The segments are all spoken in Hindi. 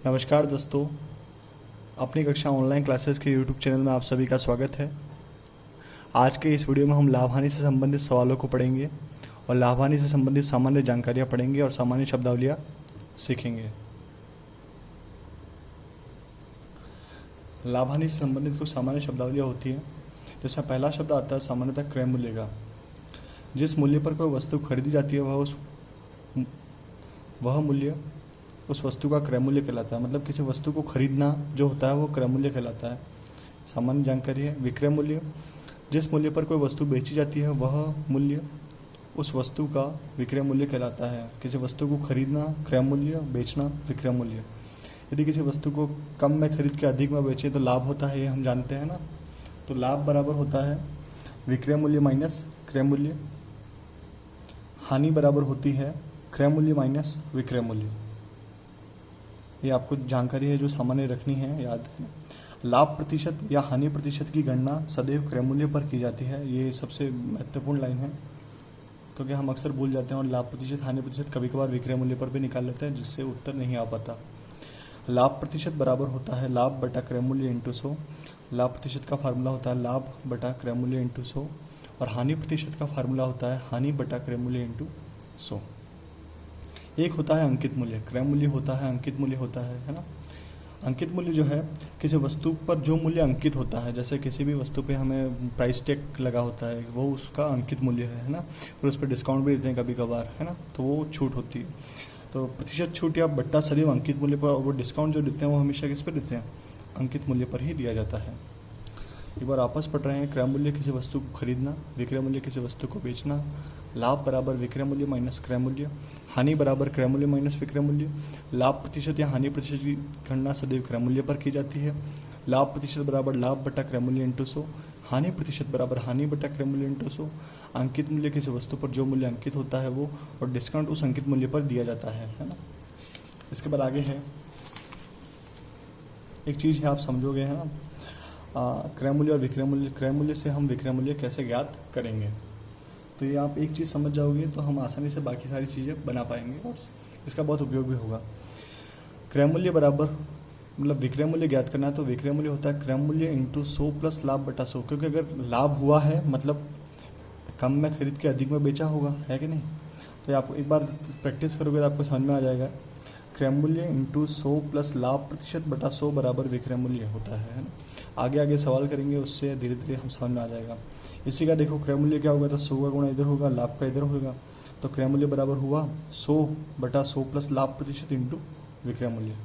नमस्कार दोस्तों, अपनी कक्षा ऑनलाइन क्लासेस के यूट्यूब चैनल में आप सभी का स्वागत है। आज के इस वीडियो में हम लाभ हानि से संबंधित सवालों को पढ़ेंगे और लाभ हानि से संबंधित सामान्य जानकारियाँ पढ़ेंगे और सामान्य शब्दावलियाँ सीखेंगे। लाभ हानि से संबंधित कुछ सामान्य शब्दावलियाँ होती हैं, जिसमें पहला शब्द आता है सामान्यतः क्रय मूल्य का। जिस मूल्य पर कोई वस्तु खरीदी जाती है वह मूल्य उस वस्तु का क्रय मूल्य कहलाता है। मतलब किसी वस्तु को खरीदना जो होता है वो क्रय मूल्य कहलाता है। सामान्य जानकारी है। विक्रय मूल्य, जिस मूल्य पर कोई वस्तु बेची जाती है वह मूल्य उस वस्तु का विक्रय मूल्य कहलाता है। किसी वस्तु को खरीदना क्रय मूल्य, बेचना विक्रय मूल्य। यदि किसी वस्तु को कम में खरीद के अधिक में बेचे तो लाभ होता है, ये हम जानते हैं ना। तो लाभ बराबर होता है विक्रय मूल्य माइनस क्रय मूल्य। हानि बराबर होती है क्रय मूल्य माइनस विक्रय मूल्य। ये आपको जानकारी है जो सामान्य रखनी है, याद है। लाभ प्रतिशत या हानि प्रतिशत की गणना सदैव क्रय मूल्य पर की जाती है। ये सबसे महत्वपूर्ण लाइन है, क्योंकि हम अक्सर भूल जाते हैं और लाभ प्रतिशत हानि प्रतिशत कभी कभार विक्रय मूल्य पर भी निकाल लेते हैं, जिससे उत्तर नहीं आ पाता। लाभ प्रतिशत बराबर होता है लाभ बटा क्रय मूल्य इंटू 100। लाभ प्रतिशत का फार्मूला होता है लाभ बटा क्रय मूल्य इंटू 100 और हानि प्रतिशत का फार्मूला होता है हानि बटा क्रय मूल्य इंटू 100। एक होता है अंकित मूल्य, क्रय मूल्य होता है, अंकित मूल्य होता है ना। अंकित मूल्य जो है किसी वस्तु पर जो मूल्य अंकित होता है, जैसे किसी भी वस्तु पे हमें प्राइस टैग लगा होता है, वो उसका अंकित मूल्य है ना। फिर उस पर डिस्काउंट भी देते हैं कभी कभार, है ना, तो वो छूट होती है। तो प्रतिशत छूट या बट्टा सदैव अंकित मूल्य पर, वो डिस्काउंट जो देते हैं वो हमेशा किस पर देते हैं, अंकित मूल्य पर ही दिया जाता है। एक बार आपस पढ़ रहे हैं। क्रय मूल्य किसी वस्तु को खरीदना, विक्रय मूल्य किसी वस्तु को बेचना। लाभ बराबर विक्रय मूल्य माइनस क्रय मूल्य। हानि बराबर क्रय मूल्य माइनस विक्रय मूल्य। लाभ प्रतिशत या हानि प्रतिशत की गणना सदैव क्रय मूल्य पर की जाती है। लाभ प्रतिशत बराबर लाभ बटा क्रय मूल्य इंटू 100। हानि प्रतिशत बराबर हानि बटा क्रय मूल्य इंटू 100। अंकित मूल्य किसी वस्तु पर जो मूल्य अंकित होता है वो, और डिस्काउंट उस अंकित मूल्य पर दिया जाता है ना। इसके बाद आगे है एक चीज़ है, आप समझोगे, है ना। क्रय मूल्य और विक्रय मूल्य। क्रय मूल्य से हम विक्रय मूल्य कैसे ज्ञात करेंगे, तो ये आप एक चीज़ समझ जाओगे तो हम आसानी से बाकी सारी चीज़ें बना पाएंगे और इसका बहुत उपयोग भी होगा। क्रय मूल्य बराबर, मतलब विक्रय मूल्य ज्ञात करना है तो विक्रय मूल्य होता है क्रय मूल्य इंटू 100 प्लस लाभ बटा 100। क्योंकि अगर लाभ हुआ है मतलब कम में खरीद के अधिक में बेचा होगा, है कि नहीं। तो आप एक बार प्रैक्टिस करोगे तो आपको समझ में आ जाएगा। क्रय मूल्य इंटू 100 प्लस लाभ प्रतिशत बटा 100 बराबर विक्रय मूल्य होता है ना। आगे आगे सवाल करेंगे, उससे धीरे धीरे हम समझ में आ जाएगा। इसी का देखो क्रय मूल्य क्या होगा, तो 100 का गुणा इधर होगा, लाभ का इधर होगा, तो क्रय मूल्य बराबर हुआ 100 बटा 100 प्लस लाभ प्रतिशत इंटू विक्रय मूल्य।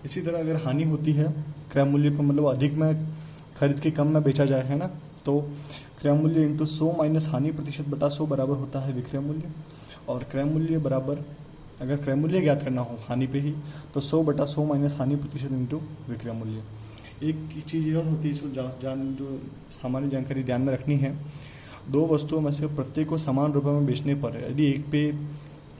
इसी तरह अगर हानि होती है क्रय मूल्य पर, मतलब अधिक में खरीद के कम में बेचा जाए, है ना, तो क्रय मूल्य इंटू 100 माइनस हानि प्रतिशत बटा 100 बराबर होता है विक्रय मूल्य। और क्रय मूल्य बराबर, अगर क्रय मूल्य ज्ञात करना हो हानि पे ही, तो 100 बटा 100 माइनस हानि प्रतिशत इंटू विक्रय मूल्य। एक चीज़ यह होती है, इसको जो सामान्य जानकारी ध्यान में रखनी है। दो वस्तुओं में से प्रत्येक को समान रुपये में बेचने पर यदि एक पे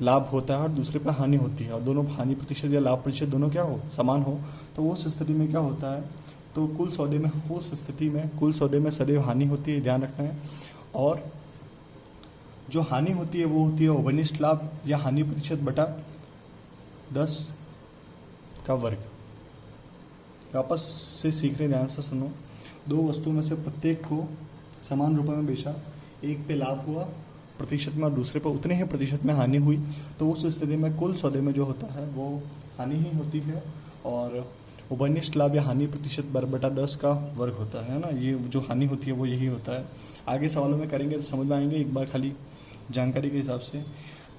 लाभ होता है और दूसरे पे हानि होती है, और दोनों हानि प्रतिशत या लाभ प्रतिशत दोनों क्या हो, समान हो, तो उस स्थिति में क्या होता है, तो कुल सौदे में, उस स्थिति में कुल सौदे में सदैव हानि होती है, ध्यान रखना है। और जो हानि होती है वो होती है ओवरनिष्ठ लाभ या हानि प्रतिशत बटा 10 का वर्ग। वापस से सीख रहे, ध्यान से सुनो। दो वस्तुओं में से प्रत्येक को समान रुपये में बेचा, एक पे लाभ हुआ प्रतिशत में और दूसरे पर उतने ही प्रतिशत में हानि हुई, तो उस स्थिति में कुल सौदे में जो होता है वो हानि ही होती है और उभयनिष्ठ लाभ या हानि प्रतिशत बटा 10 का वर्ग होता है ना। ये जो हानि होती है वो यही होता है। आगे सवालों में करेंगे तो समझ में आएंगे, एक बार खाली जानकारी के हिसाब से।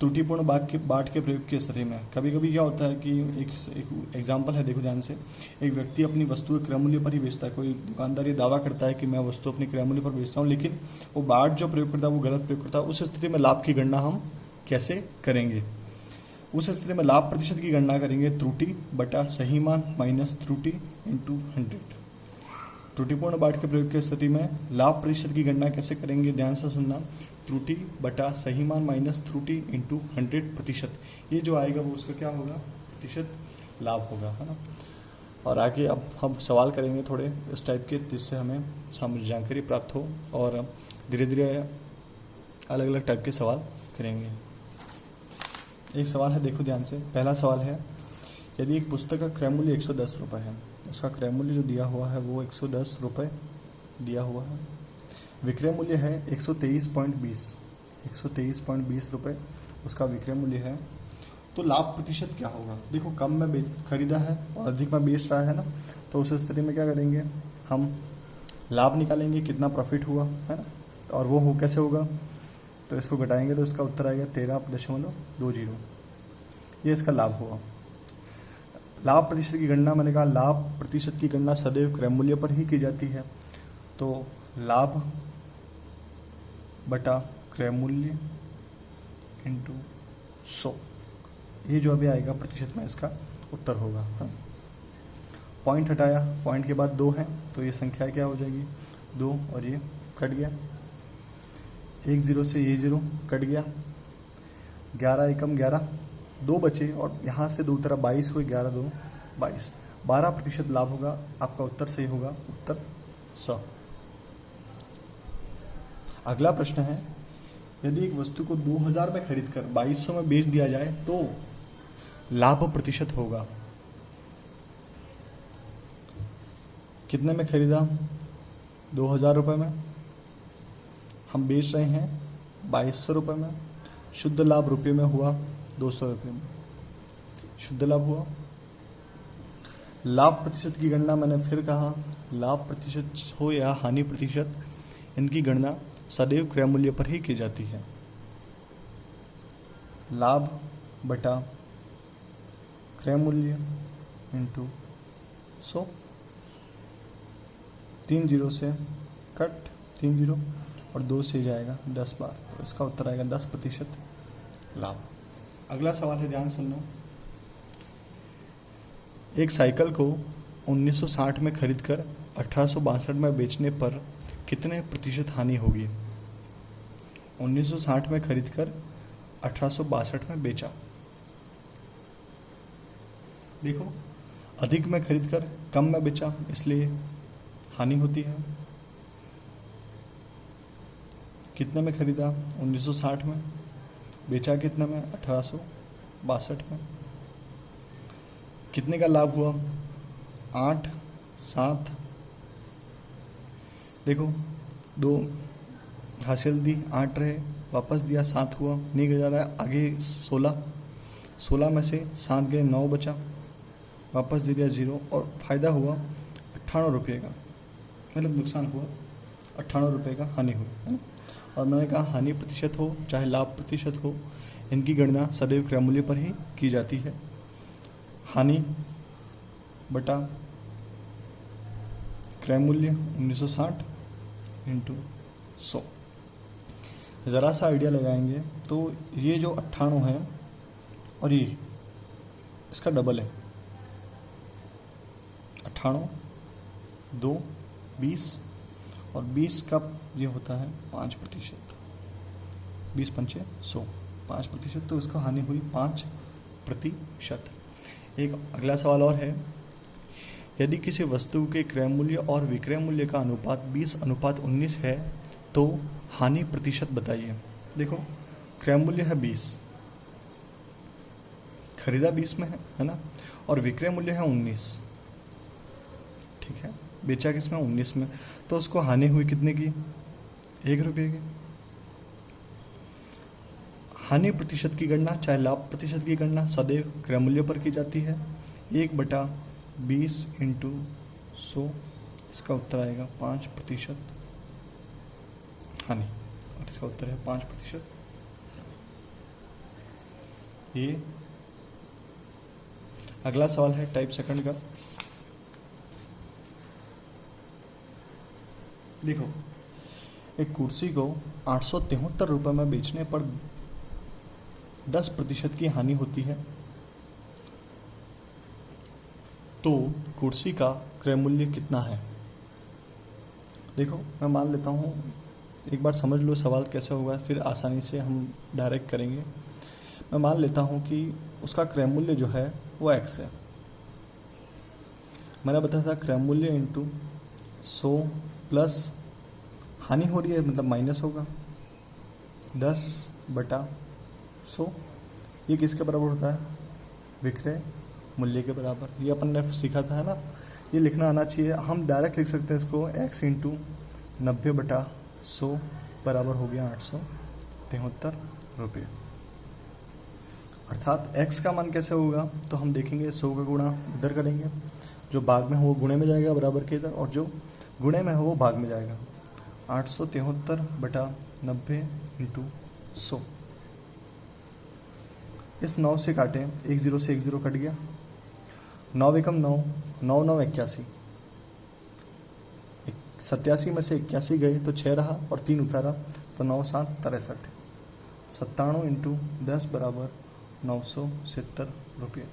त्रुटिपूर्ण बाट के प्रयोग की स्थिति में कभी कभी क्या होता है कि एक एग्जाम्पल है, देखो ध्यान से। एक व्यक्ति अपनी वस्तु क्रय मूल्य पर ही बेचता है। कोई दुकानदार ये दावा करता है कि मैं वस्तु अपनी क्रय मूल्य पर बेचता हूँ, लेकिन वो बाट जो प्रयोग करता है वो गलत प्रयोग करता है। उस स्थिति में लाभ की गणना हम कैसे करेंगे, उस स्थिति में लाभ प्रतिशत की गणना करेंगे त्रुटि बटा सही मान माइनस त्रुटि इंटू 100। त्रुटिपूर्ण बाट के प्रयोग की स्थिति में लाभ प्रतिशत की गणना कैसे करेंगे, ध्यान से सुनना। त्रुटि बटा सही मान माइनस त्रुटि इंटू 100%। ये जो आएगा वो उसका क्या होगा, प्रतिशत लाभ होगा, है ना। और आगे अब हम सवाल करेंगे थोड़े इस टाइप के, जिससे हमें सामान्य जानकारी प्राप्त हो, और धीरे धीरे अलग अलग टाइप के सवाल करेंगे। एक सवाल है, देखो ध्यान से। पहला सवाल है, यदि एक पुस्तक का क्रय मूल्य 110 रुपये है, उसका क्रय मूल्य जो दिया हुआ है वो 110 रुपये दिया हुआ है, विक्रय मूल्य है 123.20 रुपये उसका विक्रय मूल्य है, तो लाभ प्रतिशत क्या होगा? देखो कम में खरीदा है और अधिक में बेच रहा है ना, तो उस स्थिति में क्या करेंगे, हम लाभ निकालेंगे, कितना प्रॉफिट हुआ है ना, और वो हो कैसे होगा, तो इसको घटाएंगे तो इसका उत्तर आएगा 13.20, ये इसका लाभ हुआ। लाभ प्रतिशत की गणना, मैंने कहा लाभ प्रतिशत की गणना सदैव क्रय मूल्य पर ही की जाती है, तो लाभ बटा क्रय मूल्य इंटू 100, ये जो अभी आएगा प्रतिशत में इसका उत्तर होगा। हाँ, पॉइंट हटाया, पॉइंट के बाद 2 है तो ये संख्या क्या हो जाएगी 2, और ये कट गया, 1 0 से ये 0 कट गया, 11 एकम 11, 2 बचे और यहाँ से 2 तरह 22 हुए, 11 2 22, 12% लाभ होगा। आपका उत्तर सही होगा, उत्तर स। अगला प्रश्न है, यदि एक वस्तु को 2000 में खरीद कर 2200 में बेच दिया जाए तो लाभ प्रतिशत होगा। कितने में खरीदा? 2000 रुपये में। हम बेच रहे हैं 2200 रुपये में। शुद्ध लाभ रुपये में हुआ 200 रुपये में, शुद्ध लाभ हुआ। लाभ प्रतिशत की गणना, मैंने फिर कहा लाभ प्रतिशत हो या हानि प्रतिशत, इनकी गणना सदैव क्रय मूल्य पर ही की जाती है। लाभ बटा क्रय मूल्य इंटू 100, 3 0 से कट, 3 0 और 2 से जाएगा 10 बार, तो इसका उत्तर आएगा 10% लाभ। अगला सवाल है, ध्यान सुनना। एक साइकिल को 1960 में खरीदकर 1862 में बेचने पर कितने प्रतिशत हानि होगी? 1960 में खरीदकर 1862 में बेचा। देखो अधिक में खरीदकर कम में बेचा, इसलिए हानि होती है। कितने में खरीदा? 1960 में। बेचा कितने में? 1862 में। कितने का लाभ हुआ? 8 7। देखो 2 हासिल दी, 8 रहे, वापस दिया 7 हुआ, नहीं गया रहा है, आगे 16 में से 7 गए, 9 बचा, वापस दे दिया 0 और फ़ायदा हुआ 98 रुपये का, मतलब नुकसान हुआ 98 रुपये का, हानि हुई, है ना। और मैंने कहा हानि प्रतिशत हो चाहे लाभ प्रतिशत हो, इनकी गणना सदैव क्रय मूल्य पर ही की जाती है। हानि बटा क्रय मूल्य 1960 इंटू 100। ज़रा सा आइडिया लगाएंगे तो ये जो 98 है और ये इसका डबल है, 98 2 20 और 20 का ये होता है 5%, 20 पंचे 100, 5%, तो इसका हानि हुई 5%। एक अगला सवाल और है, यदि किसी वस्तु के क्रय मूल्य और विक्रय मूल्य का अनुपात 20:19 है तो हानि प्रतिशत बताइए। देखो क्रय मूल्य है 20, खरीदा 20 में है ना, और विक्रय मूल्य है 19, ठीक है, बेचा किसमें? 19 में, तो उसको हानि हुई कितने की? 1 रुपये की। हानि प्रतिशत की गणना चाहे लाभ प्रतिशत की गणना सदैव क्रय मूल्य पर की जाती है। 1/20 इंटू 100, इसका उत्तर आएगा 5% हानि, और इसका उत्तर है 5%। ये अगला सवाल है टाइप सेकंड का। देखो एक कुर्सी को 873 रुपये में बेचने पर 10% की हानि होती है, तो कुर्सी का क्रय मूल्य कितना है? देखो मैं मान लेता हूँ, एक बार समझ लो सवाल कैसे होगा, फिर आसानी से हम डायरेक्ट करेंगे। मैं मान लेता हूँ कि उसका क्रय मूल्य जो है वो x है। मैंने बताया था क्रय मूल्य इंटू 100 प्लस हानि हो रही है मतलब माइनस होगा 10/100। ये किसके बराबर होता है? विक्रय मूल्य के बराबर। ये अपन ने सीखा था, है ना। ये लिखना आना चाहिए। हम डायरेक्ट लिख सकते हैं इसको x इंटू 90/100 बराबर हो गया 873 रुपये। अर्थात x का मान कैसे होगा, तो हम देखेंगे 100 का गुणा इधर करेंगे, जो भाग में हो वो गुणे में जाएगा बराबर के इधर, और जो गुणे में हो वो भाग में जाएगा। 873/90 इंटू 100। इस 9 से काटें, 1 0 से 1 0 कट गया। 9 एकम 9, 9 9 81, 87 में से 81 गए तो 6 रहा और 3 उतारा तो 9 7 63। 97 इंटू 10 बराबर 970 रुपये।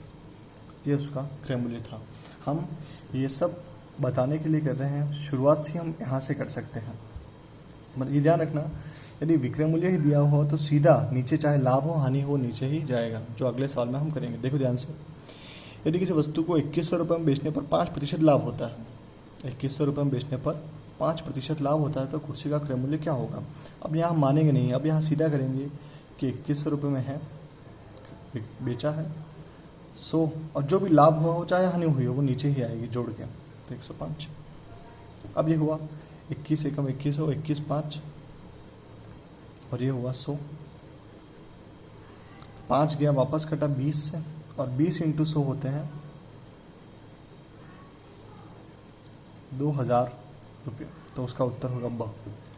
ये उसका क्रय मूल्य था। हम ये सब बताने के लिए कर रहे हैं, शुरुआत से हम यहाँ से कर सकते हैं। मतलब ये ध्यान रखना, यदि विक्रय मूल्य ही दिया हुआ तो सीधा नीचे चाहे लाभ हो हानि हो नीचे ही जाएगा, जो अगले सवाल में हम करेंगे। देखो ध्यान से, यदि किसी वस्तु को 2100 रुपये में बेचने पर 5% लाभ होता है, 2100 रुपये में बेचने पर 5% लाभ होता है, तो कुर्सी का क्रय मूल्य क्या होगा। अब यहाँ मानेंगे नहीं, अब यहाँ सीधा करेंगे कि 2100 रुपये में है, बेचा है 100, और जो भी लाभ हुआ हो चाहे हानि हुई हो वो नीचे ही आएगी जोड़ के, तो 105। अब ये हुआ 21 एकम 21 हो, 21 5, और ये हुआ 100। 5 गया वापस कटा 20 से, और 20 इंटू 100 होते हैं 2000 रुपये, तो उसका उत्तर होगा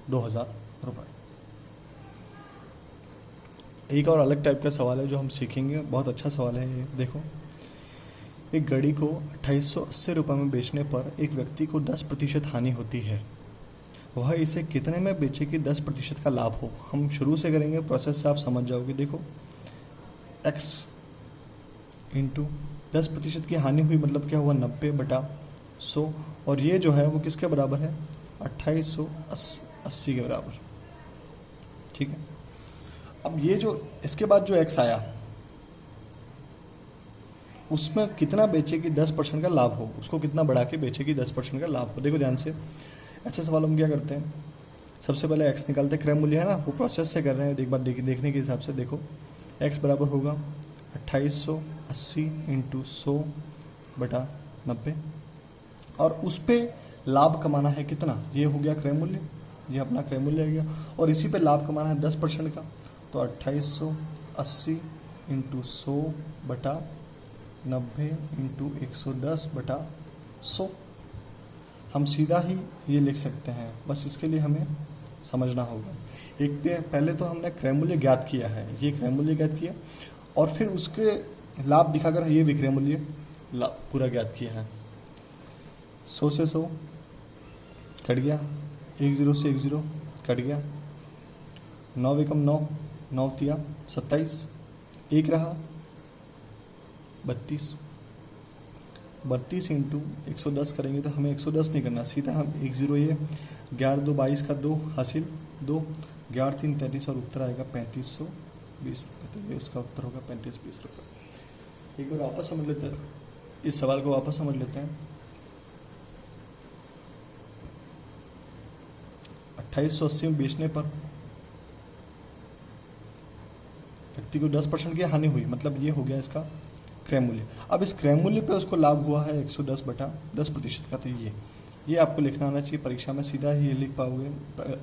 2000 रुपये। एक और अलग टाइप का सवाल है जो हम सीखेंगे, बहुत अच्छा सवाल है ये। देखो, एक घड़ी को 2880 रुपये में बेचने पर एक व्यक्ति को 10% हानि होती है, वह इसे कितने में बेचे कि 10% का लाभ हो। हम शुरू से करेंगे, प्रोसेस से आप समझ जाओगे। देखो, x इंटू 10% की हानि हुई मतलब क्या हुआ, 90/100, और ये जो है वो किसके बराबर है, 2880 के बराबर। ठीक है। अब ये जो इसके बाद जो x आया उसमें कितना बेचे कि 10% का लाभ हो, उसको कितना बढ़ा के बेचे कि 10% का लाभ हो। देखो ध्यान से, ऐसे सवाल हम क्या करते हैं, सबसे पहले x निकालते हैं, क्रय मूल्य है ना, वो प्रोसेस से कर रहे हैं, एक बार देखने के हिसाब से। देखो, x बराबर होगा 2880 इंटू 100/90, और उस पर लाभ कमाना है कितना, ये हो गया क्रय मूल्य, ये अपना क्रय मूल्य हो गया, और इसी पे लाभ कमाना है 10% का, तो 2880 इंटू 100/90 इंटू 110/100। हम सीधा ही ये लिख सकते हैं, बस इसके लिए हमें समझना होगा। एक पे पहले तो हमने क्रय मूल्य ज्ञात किया है, ये क्रय मूल्य ज्ञात किया, और फिर उसके लाभ दिखाकर ये विक्रय मूल्य पूरा ज्ञात किया है। 100 से 100 कट गया, 1 0 से 1 0 कट गया, 9 एकम 9, 9 तिया 27, 1 रहा 32, 32 इंटू 110 करेंगे तो हमें 110 नहीं करना, सीधा हम 1 0 ये 11 2 22 का 2 हासिल 2, 11 3 33, और उत्तर आएगा 3520 रुपये। तो ये उसका उत्तर होगा 3520 रुपये। एक बार वापस समझ लेते हैं, इस सवाल को वापस समझ लेते हैं। 2880 में बेचने पर व्यक्ति को 10% की हानि हुई, मतलब ये हो गया इसका क्रय मूल्य। अब इस क्रय मूल्य पे उसको लाभ हुआ है 110/10% का, तो ये आपको लिखना आना चाहिए परीक्षा में, सीधा ही ये लिख पाओगे।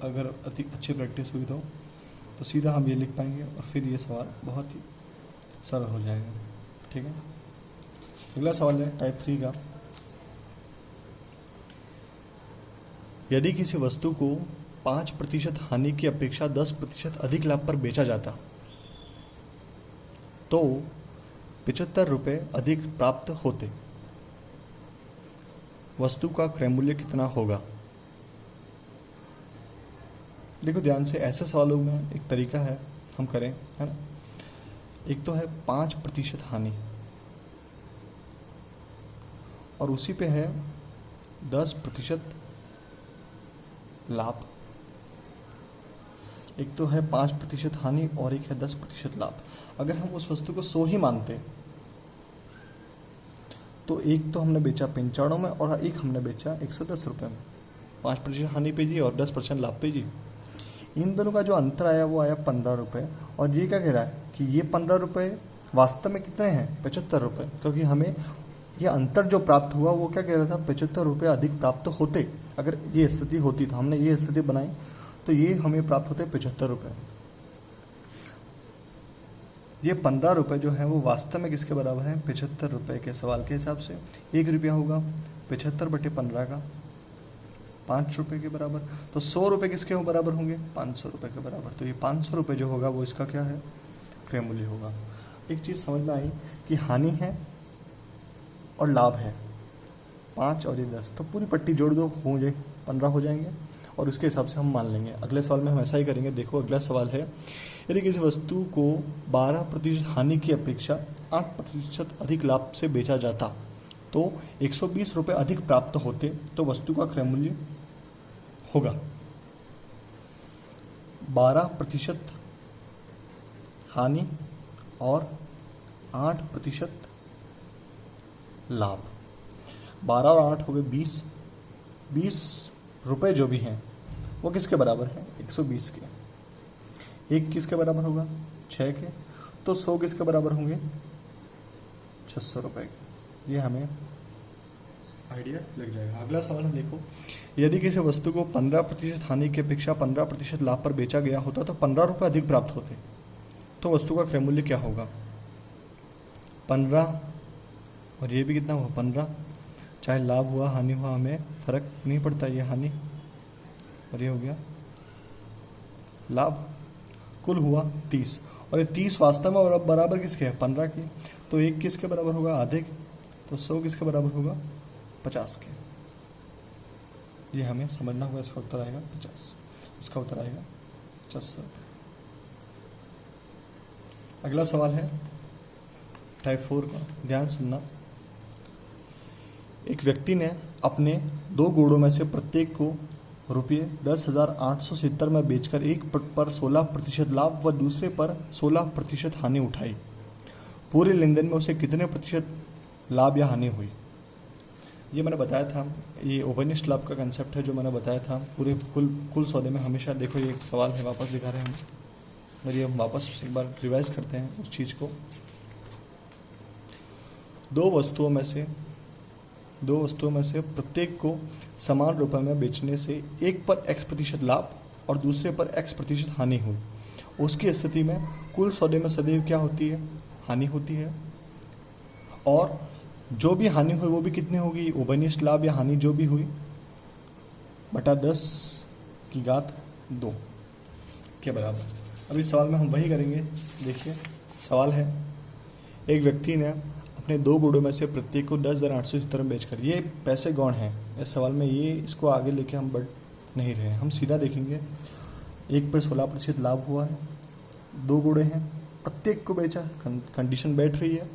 अगर अच्छी प्रैक्टिस हुई तो सीधा हम ये लिख पाएंगे, और फिर ये सवाल बहुत ही सरल हो जाएगा। ठीक है। अगला सवाल है टाइप 3 का, यदि किसी वस्तु को 5% हानि की अपेक्षा 10% अधिक लाभ पर बेचा जाता तो 75 रुपये अधिक प्राप्त होते, वस्तु का क्रय मूल्य कितना होगा। देखो ध्यान से, ऐसे सवालों में एक तरीका है हम करें, है ना। एक तो है 5% हानि, और उसी पे है 10% लाभ। एक तो है 5% हानि और एक है 10% लाभ। अगर हम उस वस्तु को 100 ही मानते तो एक तो हमने बेचा 95 में और एक हमने बेचा 110 रुपये में, 5% हानि पे जी और 10% लाभ पे जी। इन दोनों का जो अंतर आया वो आया 15 रुपये, और ये क्या कह रहा है कि ये 15 रुपये वास्तव में कितने हैं 75 रुपये, क्योंकि हमें ये अंतर जो प्राप्त हुआ वो क्या कह रहा था 75 रुपये अधिक प्राप्त होते। अगर ये स्थिति होती तो हमने ये स्थिति बनाई तो ये हमें प्राप्त होते 75 रुपये। ये 15 रुपये जो है वो वास्तव में किसके बराबर है 75 रुपये के सवाल के हिसाब से 1 रुपया होगा 75/15 का 5 रुपये के बराबर। तो 100 रुपये किसके बराबर होंगे 500 रुपये के बराबर। तो ये 500 रुपये जो होगा वो इसका क्या है क्रय मूल्य होगा। एक चीज़ समझ में आई कि हानि है और लाभ है 5 और ये 10, तो पूरी पट्टी जोड़ दो हो जाए 15 हो जाएंगे और उसके हिसाब से हम मान लेंगे। अगले सवाल में हम ऐसा ही करेंगे। देखो अगला सवाल है, यदि किसी वस्तु को 12% हानि की अपेक्षा 8% अधिक लाभ से बेचा जाता तो 120 रुपये अधिक प्राप्त होते, तो वस्तु का क्रय मूल्य होगा 12% हानि और 8% लाभ। 12 और 8 हो गए 20। 20 रुपये जो भी हैं वो किसके बराबर हैं 120 के। एक किसके बराबर होगा 6 के। तो 100 किसके बराबर होंगे 600 रुपये के। ये हमें आइडिया लग जाएगा। अगला सवाल है, देखो यदि किसी वस्तु को 15% हानि की अपेक्षा 15% लाभ पर बेचा गया होता तो 15 रुपये अधिक प्राप्त होते, तो वस्तु का क्रय मूल्य क्या होगा 15 और ये भी कितना हुआ 15। चाहे लाभ हुआ हानि हुआ हमें फर्क नहीं पड़ता, ये हानि और ये हो गया लाभ। कुल हुआ 30 और ये 30 वास्तव में बराबर किसके है 15 की। तो एक किसके बराबर होगा आधे के। तो 100 किसके बराबर होगा 50 के। ये हमें समझना होगा। इसका उत्तर आएगा 50, इसका उत्तर आएगा 600 रुपये। अगला सवाल है टाइप 4 का, ध्यान सुनना। एक व्यक्ति ने अपने 2 घोड़ों में से प्रत्येक को रुपये 10,870 में बेचकर एक पर 16% लाभ व दूसरे पर 16% हानि उठाई। पूरे लेन देन में उसे कितने प्रतिशत लाभ या हानि हुई। ये मैंने बताया था, ये ओवरनिस्ट लाभ का कंसेप्ट है जो मैंने बताया था पूरे कुल सौदे में। हमेशा देखो ये एक सवाल है, वापस दिखा रहे हैं हम, और ये हम वापस एक बार रिवाइज करते हैं उस चीज़ को। दो वस्तुओं में से प्रत्येक को समान रुपए में बेचने से एक पर x% लाभ और दूसरे पर x% हानि हुई। उसकी स्थिति में कुल सौदे में सदैव क्या होती है हानि होती है, और जो भी हानि हुई वो भी कितनी होगी ओवरनिस्ट लाभ या हानि जो भी हुई बटा 10⁻² के बराबर। अब इस सवाल में हम वही करेंगे। देखिए सवाल है, एक व्यक्ति ने अपने 2 घोड़ों में से प्रत्येक को 10,870 में बेचकर, ये पैसे गौण हैं इस सवाल में, ये इसको आगे लेके हम बढ़ नहीं रहे हैं, हम सीधा देखेंगे। एक पर 16% लाभ हुआ है, 2 घोड़े हैं, प्रत्येक को बेचा, कंडीशन बैठ रही है,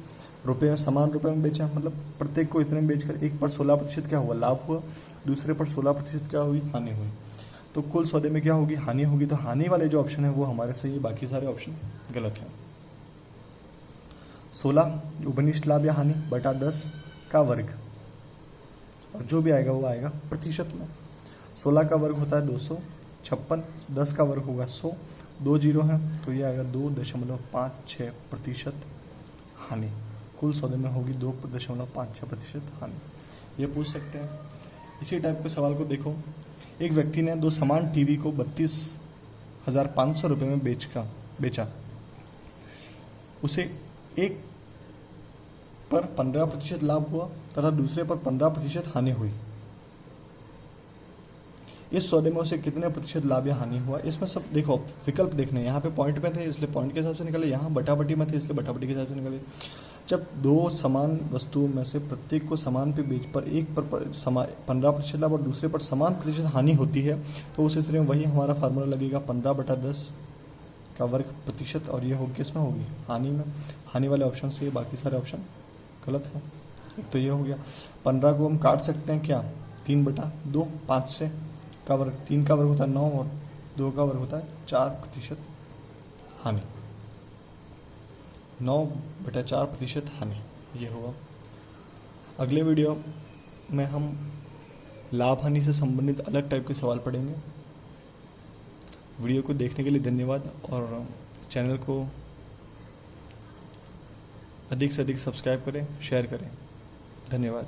रुपये में समान रुपये में बेचा, मतलब प्रत्येक को इतने में बेचकर एक पर 16% क्या हुआ लाभ हुआ, दूसरे पर 16% क्या हुई हानि हुई। तो कुल सौदे में क्या होगी हानि होगी। तो हानि वाले जो ऑप्शन है वो हमारे सही है, बाकी सारे ऑप्शन गलत हैं। 16 ओवरनिस्ट लाभ या हानि बटा 10 का वर्ग, और जो भी आएगा वो आएगा प्रतिशत में। 16 का वर्ग होता है 256, 10 का वर्ग होगा 100, 2 जीरो हैं तो ये आएगा 2.56% हानि। कुल सौदे में होगी 2.56% हानि। ये पूछ सकते हैं। इसी टाइप के सवाल को देखो, एक व्यक्ति ने 2 समान टीवी को 32,500 रुपये में बेचा। उसे एक पर 15% लाभ हुआ तथा दूसरे पर 15% हानि हुई। इस सौदे में उसे कितने प्रतिशत लाभ या हानि हुआ। इसमें सब देखो विकल्प देखने, यहाँ पे पॉइंट में थे इसलिए पॉइंट के हिसाब से निकले, यहाँ बटाबटी में थे इसलिए बटाबटी के हिसाब से निकले। जब 2 समान वस्तुओं में से प्रत्येक को समान पे बेच पर एक पर 15% लाभ और दूसरे पर समान प्रतिशत हानि होती है, तो उस स्थिति में वही हमारा फार्मूला लगेगा 15/10 का वर्ग प्रतिशत, और ये होगी किसमें होगी हानि में। हानि वाले ऑप्शन से ये बाकी सारे ऑप्शन गलत है। एक तो ये हो गया। 15 को हम काट सकते हैं क्या 3/2, 5 से का वर्ग, 3 का वर्ग होता है 9 और 2 का वर्ग होता है 4% हानि। 9/4% हानि ये होगा। अगले वीडियो में हम लाभ हानि से संबंधित अलग टाइप के सवाल पढ़ेंगे। वीडियो को देखने के लिए धन्यवाद, और चैनल को अधिक से अधिक सब्सक्राइब करें, शेयर करें। धन्यवाद।